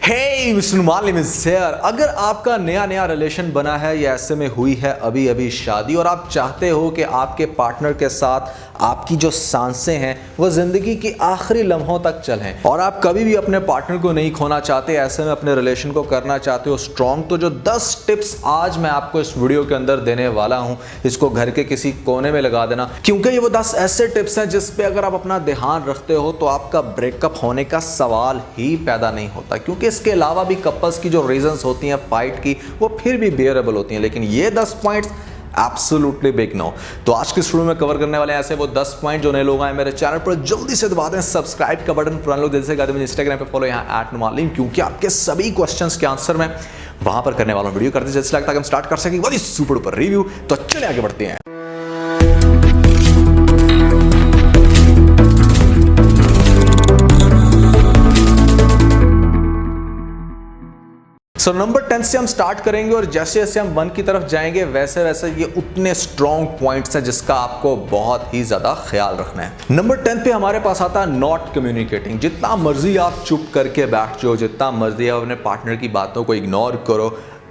Hey mister Malim is here. अगर आपका नया रिलेशन बना है या ऐसे में हुई है अभी अभी शादी और आप चाहते हो कि आपके पार्टनर के साथ आपकी जो सांसें हैं वो ज़िंदगी की आखिरी लम्हों तक चलें और आप कभी भी अपने पार्टनर को नहीं खोना चाहते, ऐसे में अपने रिलेशन को करना चाहते हो स्ट्रॉन्ग, तो जो 10 टिप्स आज मैं आपको इस वीडियो के अंदर देने वाला हूं, इसको घर के किसी कोने में लगा देना, क्योंकि ये वो 10 ऐसे टिप्स हैं जिस पे अगर आप अपना ध्यान रखते हो तो आपका ब्रेकअप होने का सवाल ही पैदा नहीं होता। क्योंकि इसके अलावा भी कपल्स की जो रीजंस होती हैं फाइट की वो फिर भी बेयरेबल होती हैं, लेकिन ये 10 पॉइंट्स एब्सोल्युटली बिग नो। तो आज के वीडियो में कवर करने वाले हैं ऐसे वो 10 पॉइंट जो नए लोग आए मेरे चैनल पर जल्दी से दबा दें सब्सक्राइब का बटन, पुराने लोग जैसे कहते हैं इंस्टाग्राम पे फॉलो यहाँ @नुमालिम, क्योंकि आपके सभी क्वेश्चंस के आंसर मैं वहां पर करने वाला हूं। वीडियो करते जैसे लगता है कि हम स्टार्ट कर सकें बहुत ही सुपर डुपर रिव्यू। तो चले आगे बढ़ते हैं। नंबर 10 से हम स्टार्ट करेंगे और जैसे जैसे हम 1 की तरफ जाएंगे वैसे वैसे ये उतने स्ट्रॉन्ग पॉइंट्स हैं जिसका आपको बहुत ही ज्यादा ख्याल रखना है। नंबर 10 पे हमारे पास आता है नॉट कम्युनिकेटिंग। जितना मर्जी आप चुप करके बैठ जाओ, जितना मर्जी आप अपने पार्टनर की बातों को इग्नोर करो,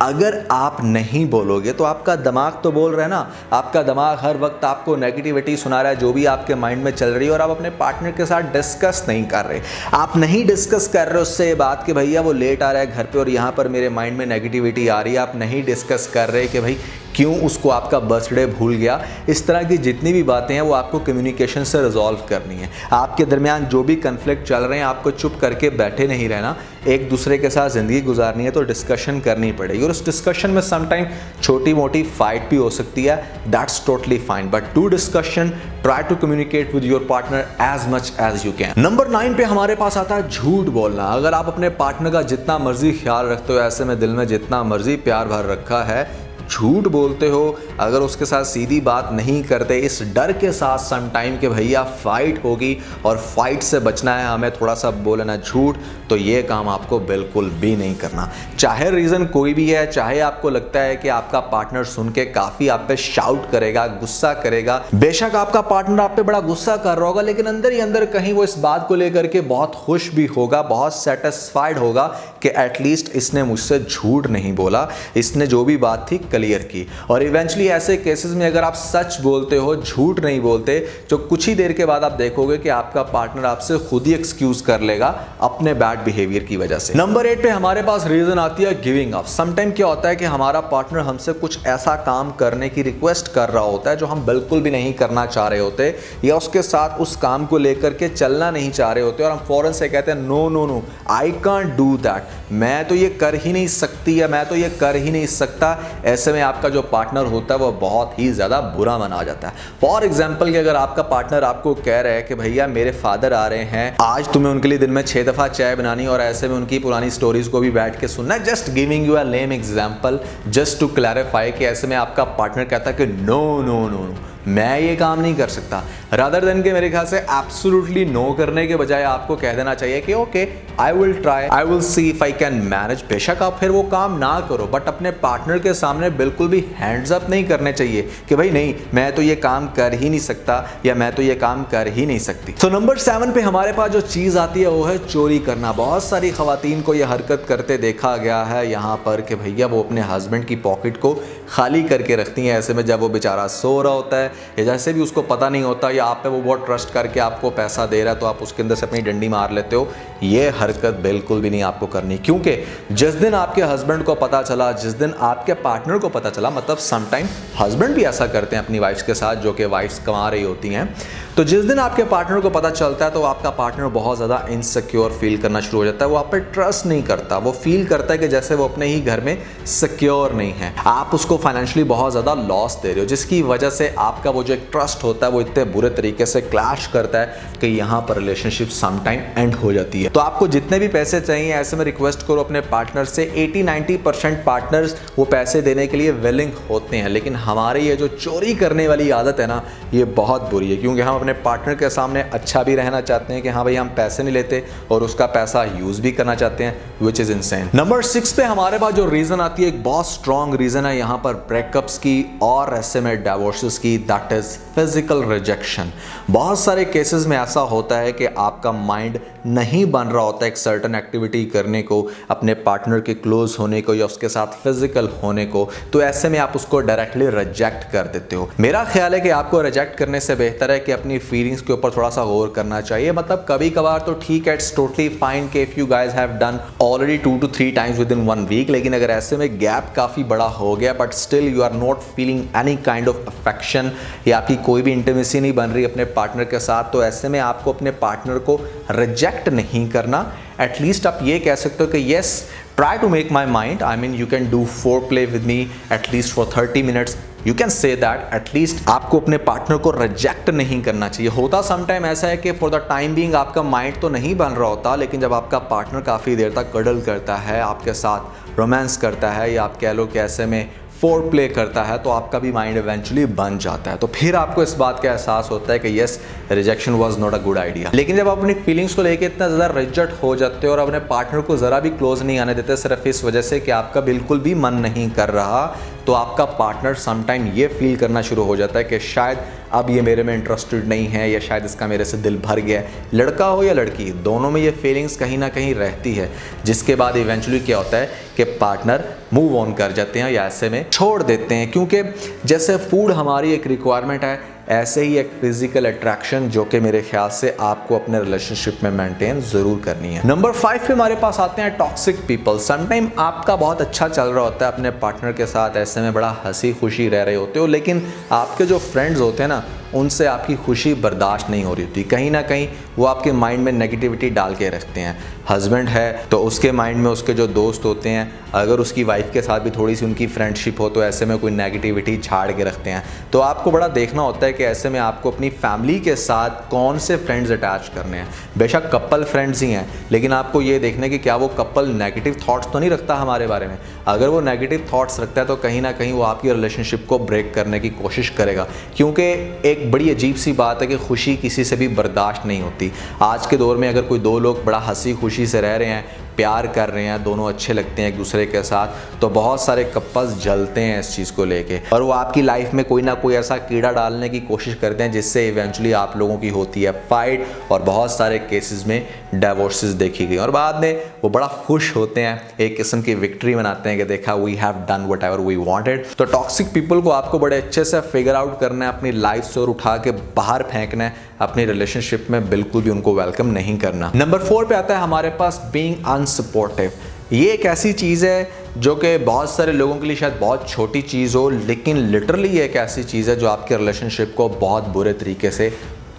अगर आप नहीं बोलोगे तो आपका दिमाग तो बोल रहा है ना, आपका दिमाग हर वक्त आपको नेगेटिविटी सुना रहा है जो भी आपके माइंड में चल रही है, और आप अपने पार्टनर के साथ डिस्कस नहीं कर रहे। आप नहीं डिस्कस कर रहे उससे ये बात कि भैया वो लेट आ रहा है घर पे और यहाँ पर मेरे माइंड में नेगेटिविटी आ रही है। आप नहीं डिस्कस कर रहे कि भाई क्यों उसको आपका बर्थडे भूल गया। इस तरह की जितनी भी बातें हैं वो आपको कम्युनिकेशन से रिजॉल्व करनी है। आपके दरमियान जो भी कन्फ्लिक्ट चल रहे हैं आपको चुप करके बैठे नहीं रहना, एक दूसरे के साथ ज़िंदगी गुजारनी है तो डिस्कशन करनी पड़ेगी। और उस डिस्कशन में समटाइम छोटी मोटी फाइट भी हो सकती है, that's totally fine, but to discussion try to communicate with your partner as much as you can. Number 9 पे हमारे पास आता है झूठ बोलना। अगर आप अपने पार्टनर का जितना मर्जी ख्याल रखते हो, ऐसे में दिल में जितना मर्जी प्यार भर रखा है, झूठ बोलते हो, अगर उसके साथ सीधी बात नहीं करते इस डर के साथ समटाइम कि भैया फाइट होगी और फाइट से बचना है हमें, थोड़ा सा बोलना झूठ, तो ये काम आपको बिल्कुल भी नहीं करना। चाहे रीज़न कोई भी है, चाहे आपको लगता है कि आपका पार्टनर सुन के काफ़ी आप पे शाउट करेगा, गुस्सा करेगा, बेशक आपका पार्टनर आप पे बड़ा गुस्सा कर रहा होगा, लेकिन अंदर ही अंदर कहीं वो इस बात को लेकर के बहुत खुश भी होगा, बहुत सेटिस्फाइड होगा कि एटलीस्ट इसने मुझसे झूठ नहीं बोला, इसने जो भी बात थी क्लियर की। और इवेंचुअली ऐसे केसेस में अगर आप सच बोलते हो, झूठ नहीं बोलते, तो कुछ ही देर के बाद आप देखोगे कि आपका पार्टनर आपसे खुद ही एक्सक्यूज कर लेगा अपने बैड बिहेवियर की वजह से। नंबर 8 पे हमारे पास रीजन आती है गिविंग अप। समटाइम क्या होता है कि हमारा पार्टनर हमसे कुछ ऐसा काम करने की रिक्वेस्ट कर रहा होता है जो हम बिल्कुल भी नहीं करना चाह रहे होते, या उसके साथ उस काम को लेकर के चलना नहीं चाह रहे होते, और हम फौरन से कहते हैं no no no I can't do that, मैं तो ये कर ही नहीं सकती या मैं तो ये कर ही नहीं सकता। ऐसे में आपका जो पार्टनर होता है वो बहुत ही ज़्यादा बुरा मना जाता है। फॉर एग्जाम्पल कि अगर आपका पार्टनर आपको कह रहा है कि भैया मेरे फादर आ रहे हैं, आज तुम्हें उनके लिए दिन में 6 दफ़ा चाय बनानी और ऐसे में उनकी पुरानी स्टोरीज को भी बैठ के सुनना है, just giving you a lame example just to clarify कि ऐसे में आपका पार्टनर कहता है कि नो नो नो नो मैं ये काम नहीं कर सकता, रादर देन के मेरे ख्याल से एब्सोल्युटली नो करने के बजाय आपको कह देना चाहिए कि okay I will try, I will see if I can manage. बेशक आप फिर वो काम ना करो, बट अपने पार्टनर के सामने बिल्कुल भी हैंड्स अप नहीं करने चाहिए कि भाई नहीं मैं तो ये काम कर ही नहीं सकता या मैं तो ये काम कर ही नहीं सकती। तो नंबर 7 पे हमारे पास जो चीज आती है वो है चोरी करना। बहुत सारी खवातीन को यह हरकत करते देखा गया है यहाँ पर कि भैया वो अपने हस्बैंड की पॉकेट को खाली करके रखती हैं, ऐसे में जब वो बेचारा सो रहा होता है या जैसे भी उसको पता नहीं होता या आप पे वो बहुत ट्रस्ट करके आपको पैसा दे रहा है तो आप उसके अंदर से अपनी डंडी मार लेते हो। ये हरकत बिल्कुल भी नहीं आपको करनी, क्योंकि जिस दिन आपके हस्बैंड को पता चला, जिस दिन आपके पार्टनर को पता चला, मतलब समटाइम हस्बैंड भी ऐसा करते हैं अपनी वाइफ्स के साथ जो कि वाइफ्स कमा रही होती हैं, तो जिस दिन आपके पार्टनर को पता चलता है तो आपका पार्टनर बहुत ज़्यादा इनसिक्योर फील करना शुरू हो जाता है। वो आप पर ट्रस्ट नहीं करता, वो फील करता है कि जैसे वो अपने ही घर में सिक्योर नहीं है। आप उसको फाइनेंशियली बहुत ज़्यादा लॉस दे रहे हो, जिसकी वजह से आपका वो जो एक ट्रस्ट होता है वो इतने बुरे तरीके से क्लैश करता है कि यहाँ पर रिलेशनशिप समटाइम एंड हो जाती है। तो आपको जितने भी पैसे चाहिए ऐसे में रिक्वेस्ट करो अपने पार्टनर से। 80-90% पार्टनर्स वो पैसे देने के लिए विलिंग होते हैं, लेकिन हमारी ये जो चोरी करने वाली आदत है ना, ये बहुत बुरी है, क्योंकि हम अपने पार्टनर के सामने अच्छा भी रहना चाहते हैं कि हाँ भाई हम पैसे नहीं लेते और उसका पैसा यूज भी करना चाहते हैं, विच इज इनसेन। नंबर 6 पे हमारे पास जो रीजन आती है, एक बहुत स्ट्रॉन्ग रीजन है यहाँ पर ब्रेकअप्स की और ऐसे में डाइवोर्सेस की, दैट इज फिजिकल रिजेक्शन। बहुत सारे केसेस में ऐसा होता है कि आपका माइंड नहीं बन रहा होता है एक सर्टन एक्टिविटी करने को, अपने पार्टनर के क्लोज होने को या उसके साथ फिजिकल होने को, तो ऐसे में आप उसको डायरेक्टली रिजेक्ट कर देते हो। मेरा ख्याल है कि आपको रिजेक्ट करने से बेहतर है कि अपनी फीलिंग्स के ऊपर थोड़ा सा गौर करना चाहिए। मतलब कभी कभार तो ठीक है, इट्स टोटली फाइन कि if you guys have done already 2 to 3 times within 1 week, लेकिन अगर ऐसे में गैप काफ़ी बड़ा हो गया but still you are not feeling any kind of affection या आपकी कोई भी इंटीमेसी नहीं बन रही अपने पार्टनर के साथ, तो ऐसे में आपको अपने पार्टनर को रिजेक्ट नहीं करना। एटलीस्ट आप ये कह सकते हो कि yes, try to make my mind, I mean you can do foreplay with me at least for 30 minutes, you can say that. At least आपको अपने पार्टनर को रिजेक्ट नहीं करना चाहिए। होता समटाइम ऐसा है कि फॉर द टाइम बीइंग आपका माइंड तो नहीं बन रहा होता, लेकिन जब आपका पार्टनर काफ़ी देर तक कडल करता है, आपके साथ रोमांस करता है या आप कह लो कि ऐसे में फोर प्ले करता है, तो आपका भी माइंड इवेंचुअली बन जाता है। तो फिर आपको इस बात का एहसास होता है कि yes, rejection was not a good idea. लेकिन जब आप अपनी फीलिंग्स को लेके इतना ज़्यादा रिजेक्ट हो जाते हो और अपने पार्टनर को ज़रा भी क्लोज नहीं आने देते सिर्फ इस वजह से कि आपका बिल्कुल भी मन नहीं कर रहा, तो आपका पार्टनर समटाइम ये फील करना शुरू हो जाता है कि शायद अब ये मेरे में इंटरेस्टेड नहीं है या शायद इसका मेरे से दिल भर गया है। लड़का हो या लड़की, दोनों में ये फीलिंग्स कहीं ना कहीं रहती है, जिसके बाद इवेंचुअली क्या होता है कि पार्टनर मूव ऑन कर जाते हैं या ऐसे में छोड़ देते हैं। क्योंकि जैसे फूड हमारी एक रिक्वायरमेंट है, ऐसे ही एक फिजिकल अट्रैक्शन जो कि मेरे ख्याल से आपको अपने रिलेशनशिप में मेंटेन ज़रूर करनी है। नंबर 5 पे हमारे पास आते हैं टॉक्सिक पीपल। समटाइम आपका बहुत अच्छा चल रहा होता है अपने पार्टनर के साथ, ऐसे में बड़ा हंसी खुशी रह रहे होते हो, लेकिन आपके जो फ्रेंड्स होते हैं ना, उनसे आपकी खुशी बर्दाश्त नहीं हो रही होती। कहीं ना कहीं वो आपके माइंड में नेगेटिविटी डाल के रखते हैं। हस्बैंड है तो उसके माइंड में उसके जो दोस्त होते हैं, अगर उसकी वाइफ के साथ भी थोड़ी सी उनकी फ्रेंडशिप हो तो ऐसे में कोई नेगेटिविटी झाड़ के रखते हैं। तो आपको बड़ा देखना होता है कि ऐसे में आपको अपनी फैमिली के साथ कौन से फ्रेंड्स अटैच करने हैं। बेशक कपल फ्रेंड्स ही हैं, लेकिन आपको ये देखना है कि क्या वो कपल नेगेटिव थॉट्स तो नहीं रखता हमारे बारे में। अगर वो नेगेटिव थॉट्स रखता है तो कहीं ना कहीं वो आपकी रिलेशनशिप को ब्रेक करने की कोशिश करेगा। क्योंकि एक बड़ी अजीब सी बात है कि खुशी किसी से भी बर्दाश्त नहीं होती। आज के दौर में अगर कोई दो लोग बड़ा हंसी खुशी से रह रहे हैं, प्यार कर रहे हैं, दोनों अच्छे लगते हैं एक दूसरे के साथ, तो बहुत सारे कपल्स जलते हैं इस चीज़ को लेके और वो आपकी लाइफ में कोई ना कोई ऐसा कीड़ा डालने की कोशिश करते हैं जिससे इवेंचुअली आप लोगों की होती है फाइट और बहुत सारे केसेस में डाइवोर्सेस देखी गई और बाद में वो बड़ा खुश होते हैं, एक किस्म की विक्ट्री मनाते हैं कि देखा we have done whatever we wanted. तो टॉक्सिक पीपल को आपको बड़े अच्छे से फिगर आउट करना है, अपनी लाइफ से और उठा के बाहर फेंकना है, अपनी रिलेशनशिप में बिल्कुल भी उनको वेलकम नहीं करना। नंबर 4 पे आता है हमारे पास बीइंग अनसपोर्टिव। ये एक ऐसी चीज़ है जो कि बहुत सारे लोगों के लिए शायद बहुत छोटी चीज़ हो, लेकिन लिटरली ये एक ऐसी चीज़ है जो आपके रिलेशनशिप को बहुत बुरे तरीके से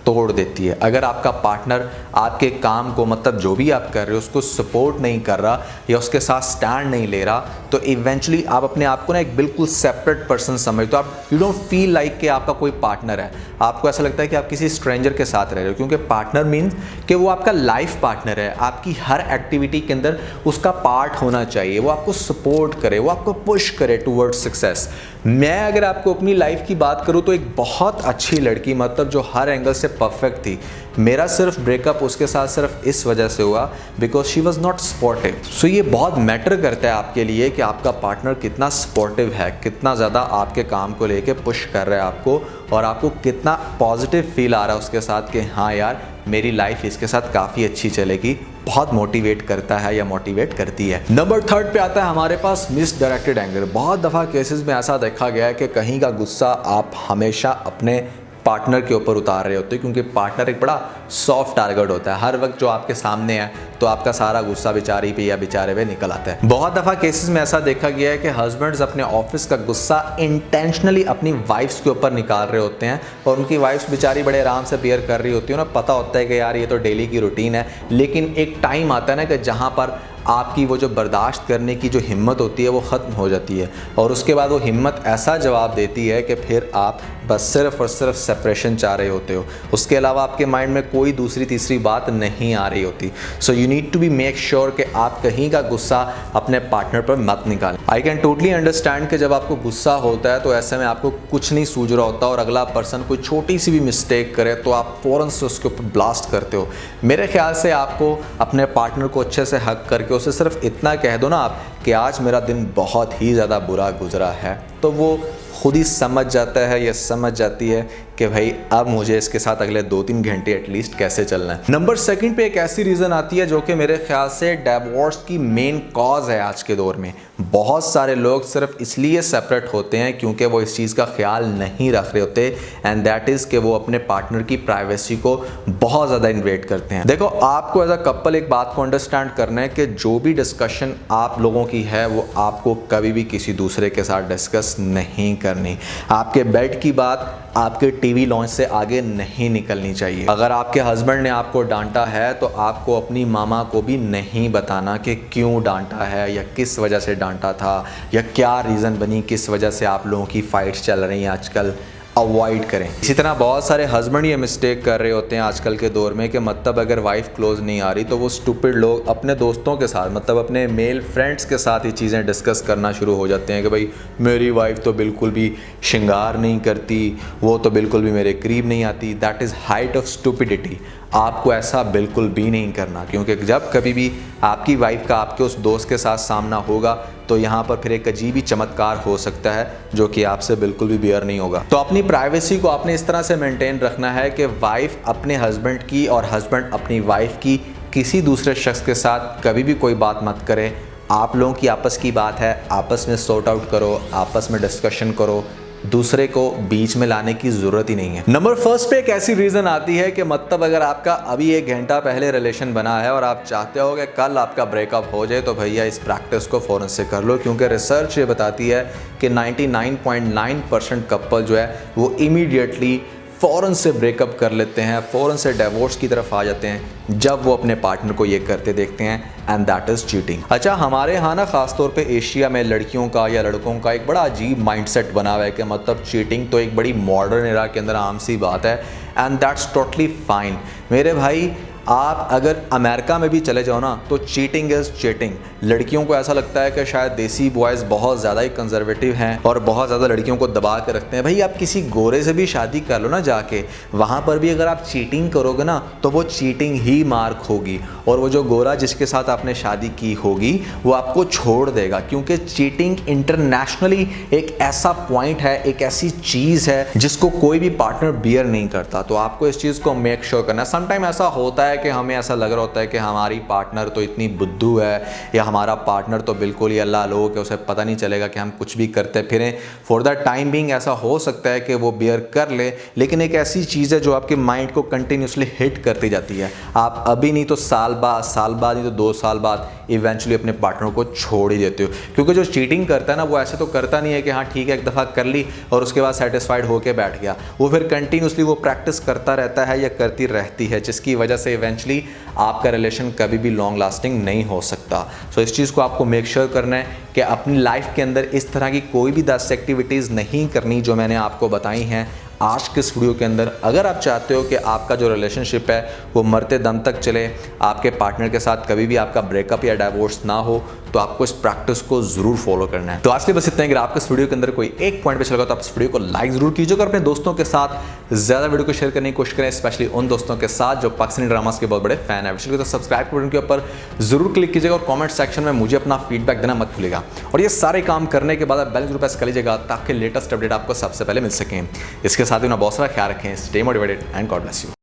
तोड़ देती है। अगर आपका पार्टनर आपके काम को, मतलब जो भी आप कर रहे हो, उसको सपोर्ट नहीं कर रहा या उसके साथ स्टैंड नहीं ले रहा, तो इवेंचुअली आप अपने आप को ना एक बिल्कुल सेपरेट पर्सन समझते हो। आप यू डोंट फील लाइक कि आपका कोई पार्टनर है, आपको ऐसा लगता है कि आप किसी स्ट्रेंजर के साथ रह रहे हो। क्योंकि पार्टनर मीन्स कि वो आपका लाइफ पार्टनर है, आपकी हर एक्टिविटी के अंदर उसका पार्ट होना चाहिए, वो आपको सपोर्ट करे, वो आपको पुश करे टूवर्ड्स सक्सेस। मैं अगर आपको अपनी लाइफ की बात करूँ तो एक बहुत अच्छी लड़की, मतलब जो हर एंगल से परफेक्ट थी, मेरा सिर्फ ब्रेकअप उसके साथ सिर्फ इस वजह से हुआ because she was not supportive. So ये बहुत मैटर करता है आपके लिए कि आपका पार्टनर कितना सपोर्टिव है, कितना ज़्यादा आपके काम को लेके पुश कर रहा है आपको, और आपको कितना पॉजिटिव फील आ रहा है उसके साथ कि हाँ यार मेरी लाइफ इसके साथ काफ़ी अच्छी चलेगी। बहुत मोटिवेट करता है या मोटिवेट करती है। नंबर 3 पे आता है हमारे पास मिसडायरेक्टेड एंगर। बहुत दफ़ा केसेस में ऐसा देखा गया है कि कहीं का गुस्सा आप हमेशा अपने पार्टनर के ऊपर उतार रहे होते हैं, क्योंकि पार्टनर एक बड़ा सॉफ्ट टारगेट होता है। हर वक्त जो आपके सामने है तो आपका सारा गुस्सा बेचारी पे या बेचारे पे निकल आता है। बहुत दफ़ा केसेस में ऐसा देखा गया है कि हस्बैंड्स अपने ऑफिस का गुस्सा इंटेंशनली अपनी वाइफ्स के ऊपर निकाल रहे होते हैं और उनकी वाइफ्स बेचारी बड़े आराम से बेयर कर रही होती है। उन्हें पता होता है कि यार ये तो डेली की रूटीन है, लेकिन एक टाइम आता है ना कि जहाँ पर आपकी वो जो बर्दाश्त करने की जो हिम्मत होती है वो ख़त्म हो जाती है और उसके बाद वो हिम्मत ऐसा जवाब देती है कि फिर आप बस सिर्फ और सिर्फ सेपरेशन चाह रहे होते हो। उसके अलावा आपके माइंड में कोई दूसरी तीसरी बात नहीं आ रही होती। So you need to be make sure कि आप कहीं का गुस्सा अपने पार्टनर पर मत निकालें। आई कैन टोटली अंडरस्टैंड कि जब आपको गुस्सा होता है तो ऐसे में आपको कुछ नहीं सूझ रहा होता और अगला पर्सन कोई छोटी सी भी मिस्टेक करे तो आप फ़ौरन से उसके ऊपर ब्लास्ट करते हो। मेरे ख्याल से आपको अपने पार्टनर को अच्छे से हक करके उसे सिर्फ इतना कह दो ना आप कि आज मेरा दिन बहुत ही ज़्यादा बुरा गुजरा है, तो वो खुद ही समझ जाता है या समझ जाती है कि भाई अब मुझे इसके साथ अगले 2-3 घंटे एटलीस्ट कैसे चलना है। नंबर 2 पे एक ऐसी रीज़न आती है जो कि मेरे ख्याल से डिवोर्स की मेन कॉज है आज के दौर में। बहुत सारे लोग सिर्फ इसलिए सेपरेट होते हैं क्योंकि वो इस चीज़ का ख्याल नहीं रख रहे होते, एंड दैट इज़ कि वो अपने पार्टनर की प्राइवेसी को बहुत ज़्यादा इन्वेड करते हैं। देखो, आपको एज अ कपल एक बात को अंडरस्टैंड करना है कि जो भी डिस्कशन आप लोगों की है वो आपको कभी भी किसी दूसरे के साथ डिस्कस नहीं करनी। आपके बेड की बात आपके टीवी लॉन्च से आगे नहीं निकलनी चाहिए। अगर आपके हस्बैंड ने आपको डांटा है तो आपको अपनी मामा को भी नहीं बताना कि क्यों डांटा है या किस वजह से डांटा था या क्या रीज़न बनी, किस वजह से आप लोगों की फाइट्स चल रही हैं आजकल। अवॉइड करें। इसी तरह बहुत सारे हस्बैंड ये मिस्टेक कर रहे होते हैं आजकल के दौर में कि मतलब अगर वाइफ क्लोज नहीं आ रही तो वो स्टूपिड लोग अपने दोस्तों के साथ, मतलब अपने मेल फ्रेंड्स के साथ ये चीज़ें डिस्कस करना शुरू हो जाते हैं कि भाई मेरी वाइफ तो बिल्कुल भी श्रृंगार नहीं करती, वो तो बिल्कुल भी मेरे करीब नहीं आती। That is height of stupidity. आपको ऐसा बिल्कुल भी नहीं करना, क्योंकि जब कभी भी आपकी वाइफ का आपके उस दोस्त के साथ सामना होगा तो यहाँ पर फिर एक अजीब ही चमत्कार हो सकता है जो कि आपसे बिल्कुल भी बेयर नहीं होगा। तो अपनी प्राइवेसी को आपने इस तरह से मेंटेन रखना है कि वाइफ अपने हस्बैंड की और हस्बैंड अपनी वाइफ की किसी दूसरे शख्स के साथ कभी भी कोई बात मत करें। आप लोगों की आपस की बात है, आपस में सॉर्ट आउट करो, आपस में डिस्कशन करो, दूसरे को बीच में लाने की जरूरत ही नहीं है। नंबर 1 पे एक ऐसी रीजन आती है कि मतलब अगर आपका अभी 1 घंटा पहले रिलेशन बना है और आप चाहते हो कि कल आपका ब्रेकअप हो जाए, तो भैया इस प्रैक्टिस को फौरन से कर लो, क्योंकि रिसर्च ये बताती है कि 99.9% कपल जो है वो इमीडिएटली फ़ौरन से ब्रेकअप कर लेते हैं, फ़ौरन से डिवोर्स की तरफ आ जाते हैं जब वो अपने पार्टनर को ये करते देखते हैं, एंड दैट इज़ चीटिंग। अच्छा, हमारे यहाँ ना ख़ासतौर पे एशिया में लड़कियों का या लड़कों का एक बड़ा अजीब माइंडसेट बना हुआ है कि मतलब चीटिंग तो एक बड़ी मॉडर्न एरा के अंदर आम सी बात है, एंड दैट्स टोटली फाइन। मेरे भाई, आप अगर अमेरिका में भी चले जाओ ना तो चीटिंग इज़ चीटिंग। लड़कियों को ऐसा लगता है कि शायद देसी बॉयज़ बहुत ज़्यादा ही कंजर्वेटिव हैं और बहुत ज़्यादा लड़कियों को दबा के रखते हैं। भाई, आप किसी गोरे से भी शादी कर लो ना जाके, वहाँ पर भी अगर आप चीटिंग करोगे ना तो वो चीटिंग ही मार्क होगी, और वो जो गोरा जिसके साथ आपने शादी की होगी वो आपको छोड़ देगा, क्योंकि चीटिंग इंटरनेशनली एक ऐसा पॉइंट है, एक ऐसी चीज़ है जिसको कोई भी पार्टनर बियर नहीं करता। तो आपको इस चीज़ को मेक श्योर करना है। समटाइम ऐसा होता है कि हमें ऐसा लग रहा होता है कि हमारी पार्टनर तो इतनी बुद्धू है या हमारा पार्टनर तो बिल्कुल ही अल्लाह लो कि उसे पता नहीं चलेगा कि हम कुछ भी करते फिरें। फॉर द टाइम बीइंग ऐसा हो सकता है कि वो बियर कर ले, लेकिन एक ऐसी चीज़ है जो आपके माइंड को कंटिन्यूसली हिट करती जाती है। आप अभी नहीं तो साल बाद नहीं तो 2 साल बाद इवेंचुअली अपने पार्टनर को छोड़ ही देते हो, क्योंकि जो चीटिंग करता है ना वो ऐसे तो करता नहीं है कि हाँ ठीक है एक दफ़ा कर ली और उसके बाद सेटिस्फाइड होकर बैठ गया। वो फिर कंटिन्यूसली वो प्रैक्टिस करता रहता है या करती रहती है, जिसकी वजह से इवेंचुअली आपका रिलेशन कभी भी लॉन्ग लास्टिंग नहीं हो सकता। सो इस चीज़ को आपको मेक श्योर करना है कि अपनी लाइफ के अंदर इस तरह की कोई भी 10 एक्टिविटीज़ नहीं करनी जो मैंने आपको बताई हैं आज के इस वीडियो के अंदर। अगर आप चाहते हो कि आपका जो रिलेशनशिप है वो मरते दम तक चले, आपके पार्टनर के साथ कभी भी आपका ब्रेकअप या डाइवोर्स ना हो, तो आपको इस प्रैक्टिस को जरूर फॉलो करना है। तो आज के बस इतना ही। अगर आपको इस वीडियो के अंदर कोई एक पॉइंट पे चला तो आप इस वीडियो को लाइक जरूर कीजिएगा और अपने दोस्तों के साथ ज़्यादा वीडियो को शेयर करने की कोशिश करें, स्पेशली उन दोस्तों के साथ जो पाकिस्तानी ड्रामास के बहुत बड़े फैन है। तो सब्सक्राइब बटन के ऊपर जरूर क्लिक कीजिएगा और कॉमेंट सेक्शन में मुझे अपना फीडबैक देना मत भूलिएगा। और ये सारे काम करने के बाद आप बेल जरूर प्रेस कर लीजिएगा ताकि लेटेस्ट अपडेट आपको सबसे पहले मिल सकें। इसके साथ ही ना बहुत सारा ख्याल रखें। Stay motivated and God bless you.